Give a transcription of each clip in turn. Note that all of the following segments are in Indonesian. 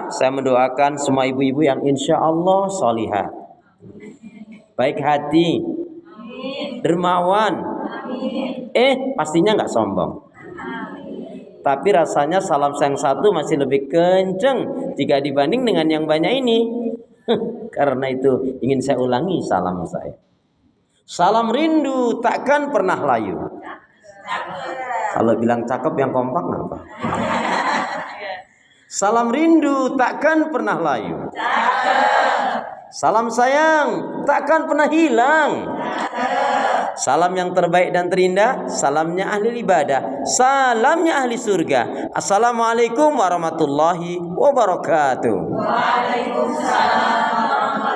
Saya mendoakan semua ibu-ibu yang insya Allah solihah, baik hati, dermawan, pastinya nggak sombong. Tapi rasanya salam yang satu masih lebih kenceng jika dibanding dengan yang banyak ini. Karena itu ingin saya ulangi salam saya. Salam rindu takkan pernah layu. Kalau bilang cakep yang kompak apa? Salam rindu takkan pernah layu. Salam sayang takkan pernah hilang. Salam yang terbaik dan terindah, salamnya ahli ibadah, salamnya ahli surga. Assalamualaikum warahmatullahi wabarakatuh. Waalaikumsalam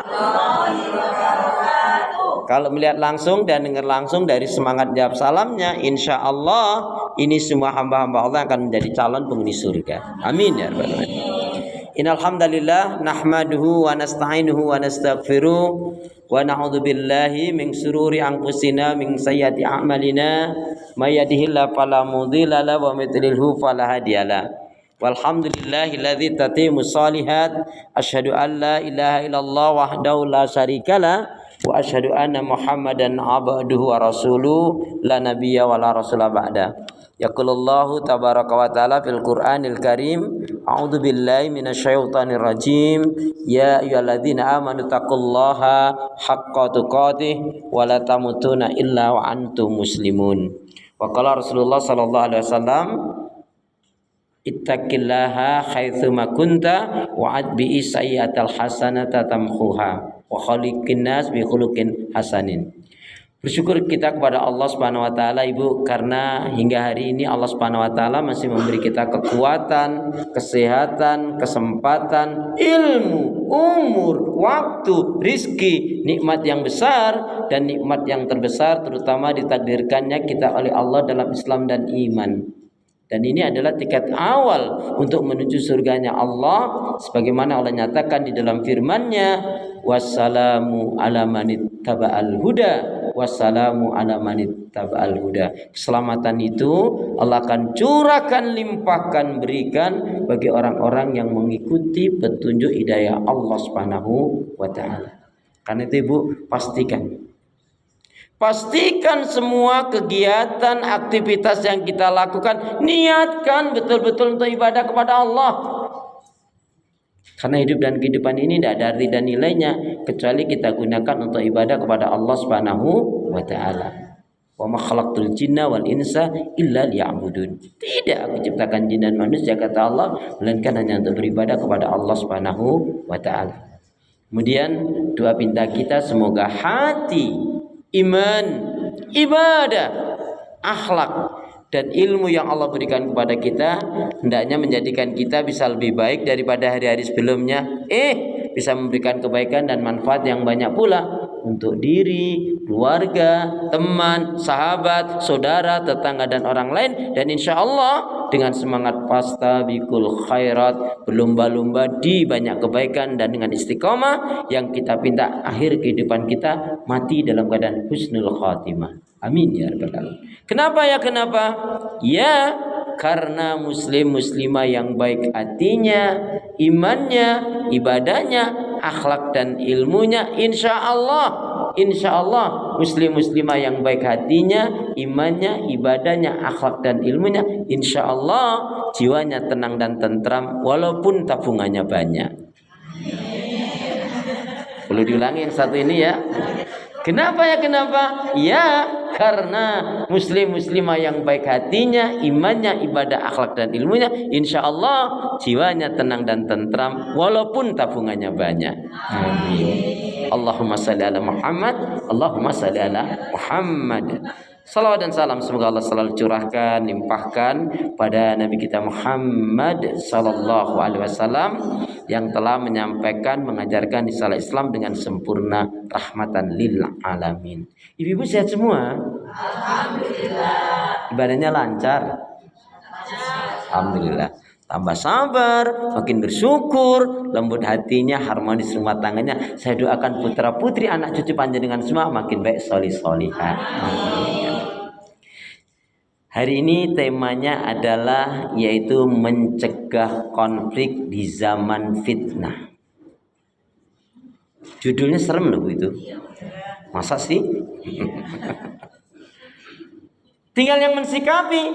warahmatullahi wabarakatuh. Kalau melihat langsung dan dengar langsung dari semangat jawab salamnya, insya Allah ini semua hamba-hamba Allah akan menjadi calon penghuni surga. Amin ya rabbal alamin. Innal hamdalillah nahmaduhu wa nasta'inuhu wa nastaghfiruh wa na'udzu billahi min shururi anfusina min sayyiati a'malina may yahdihillahu fala mudilla lahu wa may yudlilhu fala hadiyalah. Walhamdulillahilladzi tatimmu shalihat asyhadu an la ilaha illallah wahdahu la syarikalah wa asyhadu anna muhammadan abduhu wa rasuluh la nabiyya wa la rasula ba'da. Yaqulullahu tabaraka wa ta'ala fil Qur'anil Karim, a'udzu billahi minasyaitonir rajim, ya ayyuhalladzina amanu taqullaha haqqa tuqatih wa la tamutunna illa wa antum muslimun. Wa qala Rasulullah sallallahu alaihi wasallam, ittaqillaha haitsuma kunta wa atbi'i sayyi'atal hasanata tamhuha wa khaliqin nas bi khuluqin hasanin. Bersyukur kita kepada Allah Subhanahu wa taala Ibu, karena hingga hari ini Allah Subhanahu wa taala masih memberi kita kekuatan, kesehatan, kesempatan, ilmu, umur, waktu, rizki, nikmat yang besar dan nikmat yang terbesar terutama ditakdirkannya kita oleh Allah dalam Islam dan iman. Dan ini adalah tiket awal untuk menuju surganya Allah, sebagaimana Allah nyatakan di dalam firman-Nya, wassalamu ala manittaba'al huda, wassalamu ala manittaba'al huda. Keselamatan itu Allah akan curahkan, limpahkan, berikan bagi orang-orang yang mengikuti petunjuk hidayah Allah Subhanahu wa taala. Karena itu Ibu, pastikan semua kegiatan, aktivitas yang kita lakukan, niatkan betul-betul untuk ibadah kepada Allah. Karena hidup dan kehidupan ini tidak ada arti dan nilainya kecuali kita gunakan untuk ibadah kepada Allah Subhanahu wa taala. Wa ma khalaqtul jinna wal insa illa liya'budun. Tidak aku ciptakan jin dan manusia, kata Allah, melainkan hanya untuk beribadah kepada Allah Subhanahu wa taala. Kemudian doa pinta kita semoga hati, iman, ibadah, akhlak dan ilmu yang Allah berikan kepada kita hendaknya menjadikan kita bisa lebih baik daripada hari-hari sebelumnya, bisa memberikan kebaikan dan manfaat yang banyak pula untuk diri, keluarga, teman, sahabat, saudara, tetangga dan orang lain. Dan insya Allah dengan semangat fastabiqul khairat, berlomba-lomba di banyak kebaikan, dan dengan istiqomah yang kita pinta akhir kehidupan kita mati dalam keadaan husnul khatimah. Amin ya rabbal alamin. Kenapa? Ya karena muslim muslimah yang baik hatinya, imannya, ibadahnya, akhlak dan ilmunya, insya Allah muslim muslimah yang baik hatinya, imannya, ibadahnya, akhlak dan ilmunya, insya Allah jiwanya tenang dan tentram walaupun tabungannya banyak. Perlu diulangi yang satu ini ya. Kenapa? Ya karena muslim muslimah yang baik hatinya, imannya, ibadah, akhlak dan ilmunya, insya Allah jiwanya tenang dan tentram walaupun tabungannya banyak. Amin. Allahumma salli ala Muhammad, Allahumma salli ala Muhammad. Salawat dan salam semoga Allah selalu curahkan, limpahkan pada Nabi kita Muhammad sallallahu alaihi wasallam yang telah menyampaikan, mengajarkan risalah Islam dengan sempurna, rahmatan lil alamin. Ibu-ibu sehat semua? Alhamdulillah. Ibadahnya lancar? Alhamdulillah. Tambah sabar, makin bersyukur, lembut hatinya, harmonis rumah tangganya. Saya doakan putra putri, anak cucu panjenengan semua makin baik, solih solihah. Hari ini temanya adalah yaitu mencegah konflik di zaman fitnah. Judulnya serem loh itu. Masa sih? Tinggal yang mensikapi.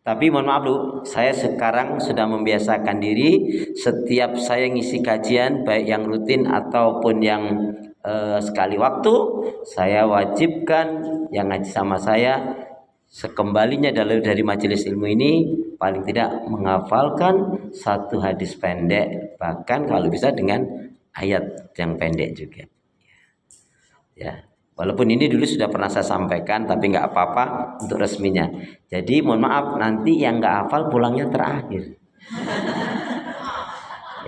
Tapi mohon maaf Bu, saya sekarang sudah membiasakan diri setiap saya ngisi kajian baik yang rutin ataupun yang sekali waktu, saya wajibkan yang ngaji sama saya sekembalinya dari majelis ilmu ini paling tidak menghafalkan satu hadis pendek, bahkan kalau bisa dengan ayat yang pendek juga. Ya, walaupun ini dulu sudah pernah saya sampaikan, tapi nggak apa-apa untuk resminya. Jadi mohon maaf nanti yang nggak hafal pulangnya terakhir.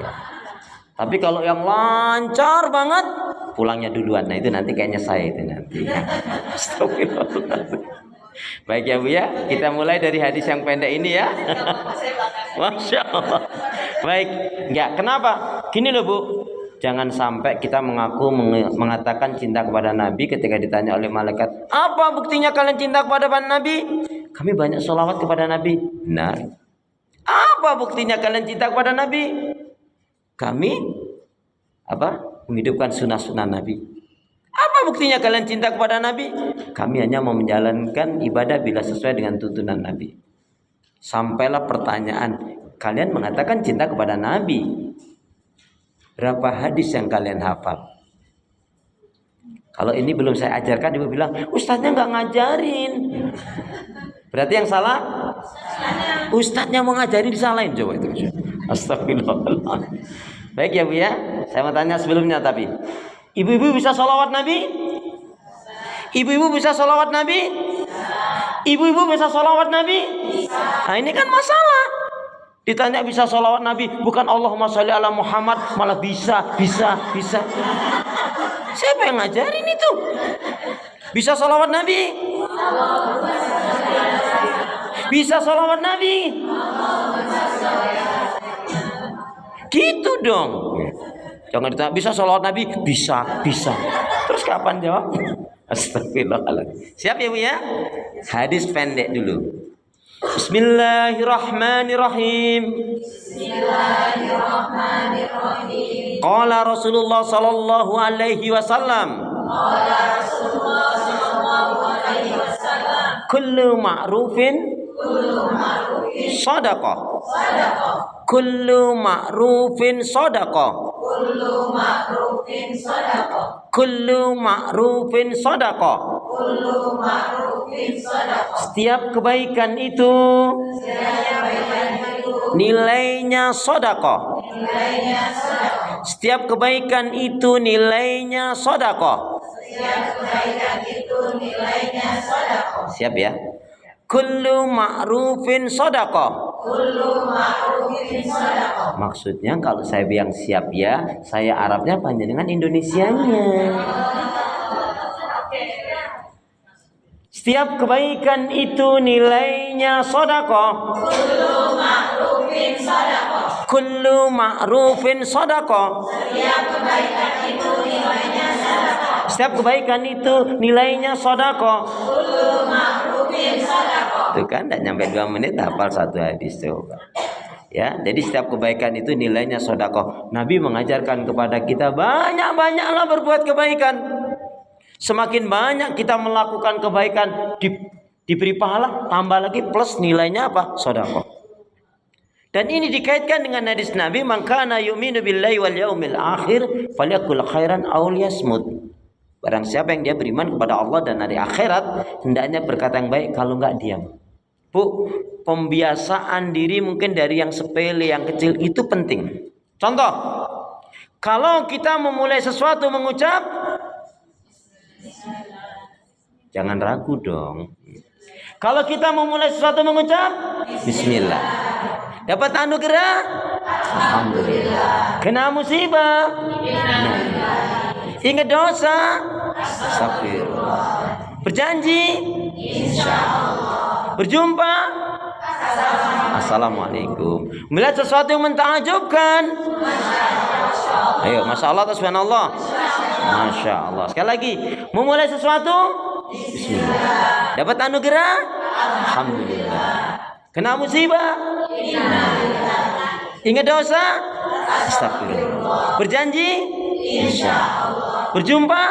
Ya. Tapi kalau yang lancar banget pulangnya duluan. Nah itu nanti kayaknya saya itu nanti. Astagfirullah. Baik ya Bu ya, kita mulai dari hadis yang pendek ini ya. Masya Allah. Baik, ya kenapa? Gini loh Bu, jangan sampai kita mengatakan cinta kepada Nabi ketika ditanya oleh malaikat, apa buktinya kalian cinta kepada Nabi? Kami banyak sholawat kepada Nabi. Benar. Apa buktinya kalian cinta kepada Nabi? Kami menghidupkan sunnah-sunnah Nabi. Apa buktinya kalian cinta kepada Nabi? Kami hanya mau menjalankan ibadah bila sesuai dengan tuntunan Nabi. Sampailah pertanyaan, kalian mengatakan cinta kepada Nabi, berapa hadis yang kalian hafal? Kalau ini belum saya ajarkan, ibu bilang, ustadznya nggak ngajarin. Berarti yang salah? Ustadznya mau ngajarin disalahin, coba itu. Astagfirullah. Baik ya Bu ya, saya mau tanya sebelumnya tapi. Ibu-ibu bisa sholawat Nabi? Ibu-ibu bisa sholawat Nabi? Ibu-ibu bisa sholawat Nabi? Nah ini kan masalah. Ditanya bisa sholawat Nabi, bukan Allahumma sholli ala Muhammad, malah bisa. Siapa yang ngajarin itu? Bisa sholawat Nabi? Bisa sholawat Nabi? Gitu dong. Jangan ditanya bisa sholawat Nabi, bisa. Terus kapan jawab? Astagfirullahaladzim. Siap ya Bu ya? Hadis pendek dulu. Bismillahirrahmanirrahim. Qala Rasulullah sallallahu alaihi wasallam. Kullu ma'rufin sadaqah. Kullu ma'rufin sadaqah. Setiap kebaikan itu nilainya sedekah. Setiap kebaikan itu nilainya sedekah. Siap ya? Kullu ma'rufin sedekah. Maksudnya kalau saya bilang siap ya, saya Arabnya panjenengan Indonesianya. Setiap kebaikan itu nilainya sedekah. Kullu ma'rufin sedekah. Setiap kebaikan itu nilainya sedekah. Itu kan tidak nyampe 2 menit hafal satu hadis coba. Ya, jadi setiap kebaikan itu nilainya sedekah. Nabi mengajarkan kepada kita banyak-banyaklah berbuat kebaikan. Semakin banyak kita melakukan kebaikan diberi pahala, tambah lagi plus nilainya apa? Sedekah. Dan ini dikaitkan dengan hadis Nabi, "Man kana yu'minu billahi wal yaumil akhir falyakul khairan aw liyasmut." Barang siapa yang dia beriman kepada Allah dan hari akhirat, hendaknya berkata yang baik, kalau enggak diam. Bu, pembiasaan diri mungkin dari yang sepele, yang kecil itu penting. Contoh, kalau kita memulai sesuatu mengucap, jangan ragu dong. Kalau kita memulai sesuatu mengucap Bismillah, dapat anugerah Alhamdulillah. Kena musibah ingat dosa Astagfirullah. Berjanji insyaallah. Berjumpa Assalamualaikum. Melihat sesuatu yang mentakjubkan ayo Masya Allah atau Subhanallah? Masya Allah. Sekali lagi, memulai sesuatu Bismillah, dapat anugerah Alhamdulillah. Kena musibah? Ingat dosa? Astagfirullah. Berjanji? Insyaallah. Berjumpa?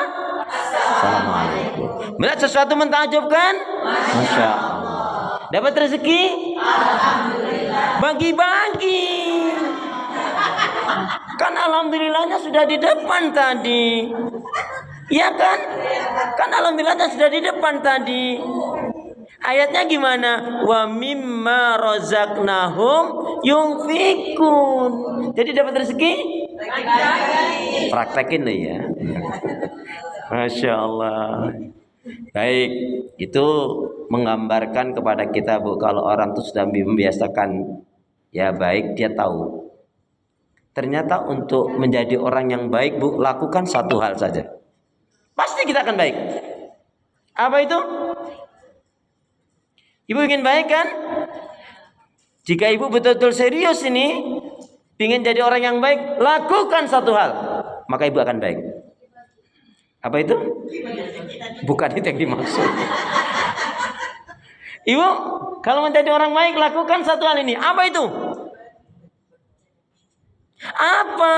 Assalamualaikum. Melihat sesuatu mentakjubkan? Masya Allah. Dapat rezeki? Alhamdulillah. Bagi-bagi. Kan alhamdulillahnya sudah di depan tadi. Iya kan? Kan alhamdulillahnya sudah di depan tadi. Ayatnya gimana? Wa mimma razaqnahum yunfikun. Jadi dapat rezeki? Praktekin loh ya. Masya Allah. Baik, itu menggambarkan kepada kita Bu, kalau orang itu sudah membiasakan ya baik, dia tahu. Ternyata untuk menjadi orang yang baik Bu, lakukan satu hal saja. Pasti kita akan baik. Apa itu? Ibu ingin baik kan? Jika ibu betul-betul serius ini, ingin jadi orang yang baik, lakukan satu hal, maka ibu akan baik. Apa itu? Bukan itu yang dimaksud. Ibu, kalau menjadi orang baik, lakukan satu hal ini. Apa itu? Apa?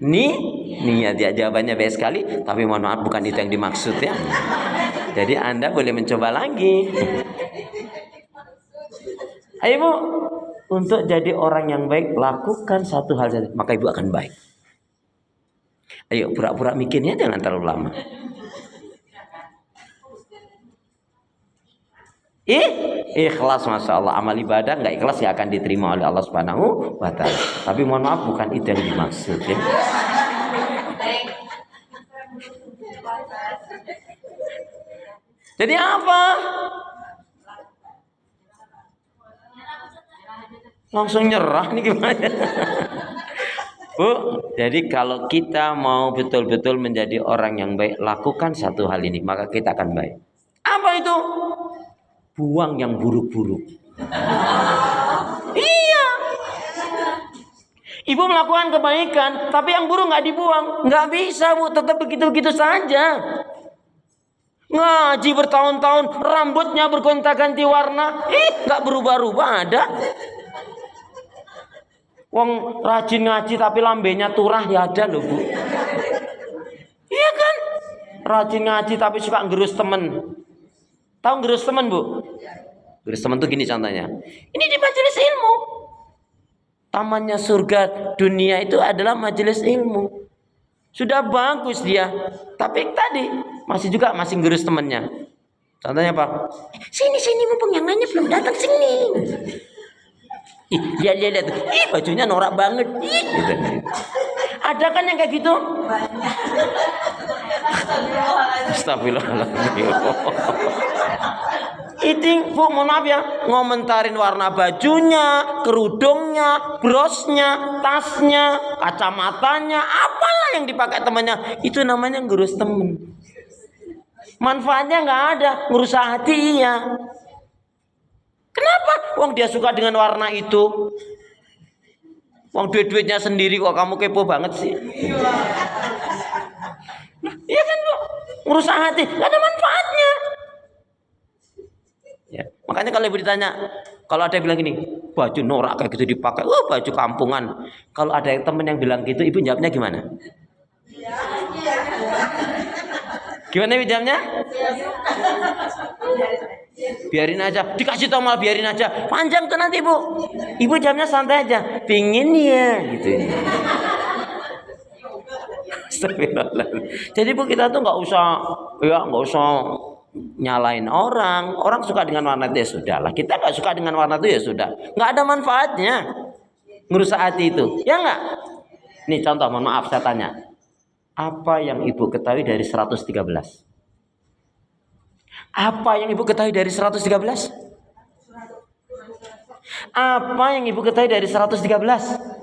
Niat ya, jawabannya baik sekali, tapi mohon maaf bukan itu yang dimaksud ya. Jadi Anda boleh mencoba lagi. Ayo Bu, untuk jadi orang yang baik lakukan satu hal saja, maka ibu akan baik. Ayo pura-pura mikirnya jangan terlalu lama. Ikhlas, masya Allah. Amal ibadah nggak ikhlas ya akan diterima oleh Allah Subhanahu wa Ta'ala. Tapi mohon maaf bukan itu yang dimaksud ya. Jadi apa? Langsung nyerah nih gimana? Bu, jadi kalau kita mau betul-betul menjadi orang yang baik, lakukan satu hal ini, maka kita akan baik. Apa itu? Buang yang buruk-buruk. Iya. Ibu melakukan kebaikan, tapi yang buruk nggak dibuang, nggak bisa Bu, tetap begitu-begitu saja. Ngaji bertahun-tahun, rambutnya bergonta-ganti warna, nggak berubah-ubah ada. Wong rajin ngaji tapi lambenya turah ya ada loh Bu. Iya kan? Rajin ngaji tapi suka ngerus temen. Tahu ngerus temen Bu? Ngerus temen tuh gini contohnya. Ini di majelis ilmu. Tamannya surga dunia itu adalah majelis ilmu. Sudah bagus dia, tapi tadi masih ngerus temennya. Contohnya apa? Sini mumpung yang lainnya belum datang sini. Lihat. Bajunya norak banget. Gitu. Ada kan yang kayak gitu? Astagfirullahaladzim. Itu Bu, mohon maaf ya, ngomentarin warna bajunya, kerudungnya, brosnya, tasnya, kacamatanya, apalah yang dipakai temannya. Itu namanya ngurus temen. Manfaatnya nggak ada, ngerusak hati ya. Kenapa? Wong dia suka dengan warna itu. Wong duit-duitnya sendiri kok kamu kepo banget sih. Iya kan Bu? Ngerusak hati, gak ada manfaatnya. Ya, makanya kalau ibu ditanya, kalau ada yang bilang gini, baju norak kayak gitu dipakai, baju kampungan. Kalau ada temen yang bilang gitu, ibu jawabnya gimana? Gimana ibu jawabnya? Biarin aja, dikasih tau malah biarin aja, panjang tuh nanti Bu. Ibu jawabnya santai aja, pingin ya gitu. Jadi Bu, kita tuh nggak usah nyalain orang. Orang suka dengan warna itu ya sudah lah. Kita nggak suka dengan warna itu ya sudah. Nggak ada manfaatnya merusak hati itu, ya nggak? Nih contoh, mohon maaf saya tanya, apa yang ibu ketahui dari 113? Apa yang ibu ketahui dari 113? Apa yang ibu ketahui dari 113?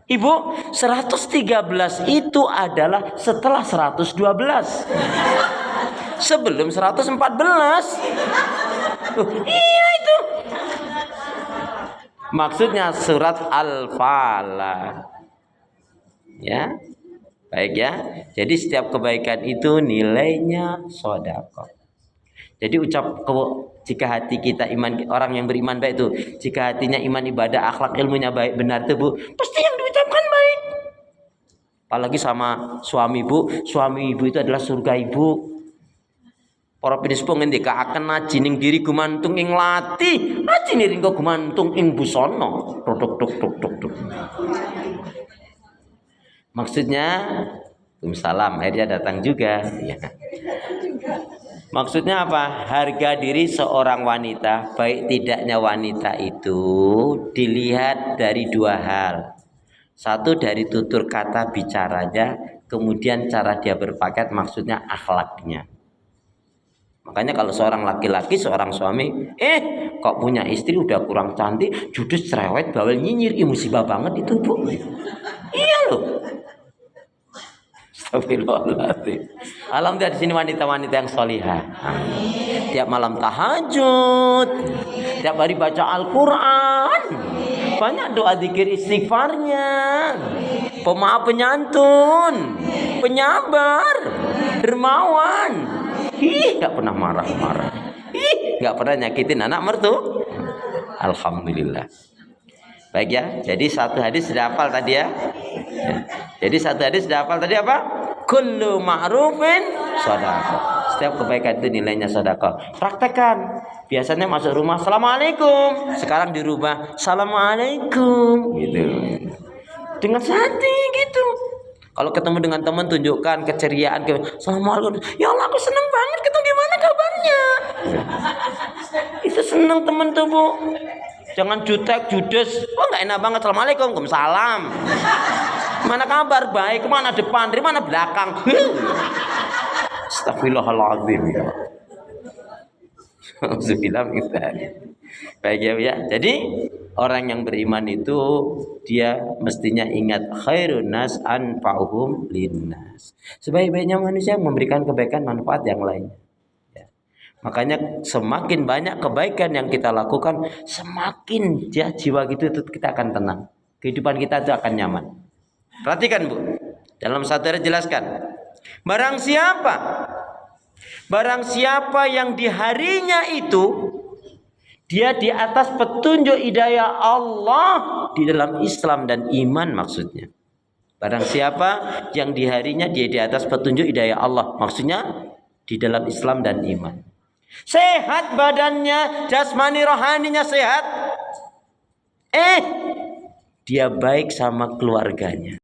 Ibu, 113 itu adalah setelah 112. Sebelum 114. Iya itu. Maksudnya surat Al-Falah. Ya. Baik ya. Jadi setiap kebaikan itu nilainya sedekah. Jadi jika hati kita iman, orang yang beriman baik itu, jika hatinya iman, ibadah, akhlak, ilmunya baik, benar itu Bu, pasti yang diucapkan baik. Apalagi sama suami Bu, suami ibu itu adalah surga ibu. Para pinispo ngendika akan najining diri gumantung ing lati, najine ringko gumantung ing busana. Tuk. Maksudnya, salam akhirnya datang juga. Ya. Maksudnya apa? Harga diri seorang wanita, baik tidaknya wanita itu dilihat dari dua hal. Satu dari tutur kata bicaranya, kemudian cara dia berpakaian, maksudnya akhlaknya. Makanya kalau seorang laki-laki, seorang suami, kok punya istri udah kurang cantik, judes cerewet, bawel nyinyir, musibah banget itu Bu. Iya loh. Astagfirullahaladzim. Alhamdulillah di sini wanita-wanita yang solihah. Tiap malam tahajud, tiap hari baca Al-Quran, banyak doa zikir istighfarnya, pemaaf penyantun, penyabar, dermawan. Gak pernah marah-marah. Gak pernah nyakitin anak mertua. Alhamdulillah. Baik ya, jadi satu hadis sudah hafal tadi ya. Jadi satu hadis sudah hafal tadi apa? Kullu ma'rufin shadaqah. Setiap kebaikan itu nilainya sedekah. Praktekkan. Biasanya masuk rumah, Assalamualaikum. Sekarang di rumah, Assalamualaikum. Gitu. Dengan hati gitu. Kalau ketemu dengan teman, tunjukkan keceriaan. Assalamualaikum. Ya Allah, aku senang banget ketemu, gimana kabarnya? Itu senang teman tuh Bu. Jangan jutek, judes. Wah nggak enak banget. Assalamualaikum, waalaikumsalam. Mana kabar? Baik. Kemana depan? Dari mana belakang? Astagfirullahaladzim. Baik ya. Jadi orang yang beriman itu dia mestinya ingat khairun nas anfa'uhum linnas. Sebaik-baiknya manusia memberikan kebaikan manfaat yang lainnya. Makanya semakin banyak kebaikan yang kita lakukan, semakin jiwa kita akan tenang. Kehidupan kita itu akan nyaman. Perhatikan Bu, dalam satu ayat jelaskan. Barang siapa yang di harinya itu dia di atas petunjuk hidayah Allah di dalam Islam dan iman maksudnya. Barang siapa yang di harinya dia di atas petunjuk hidayah Allah, maksudnya di dalam Islam dan iman. Sehat badannya, jasmani rohaninya sehat. Dia baik sama keluarganya.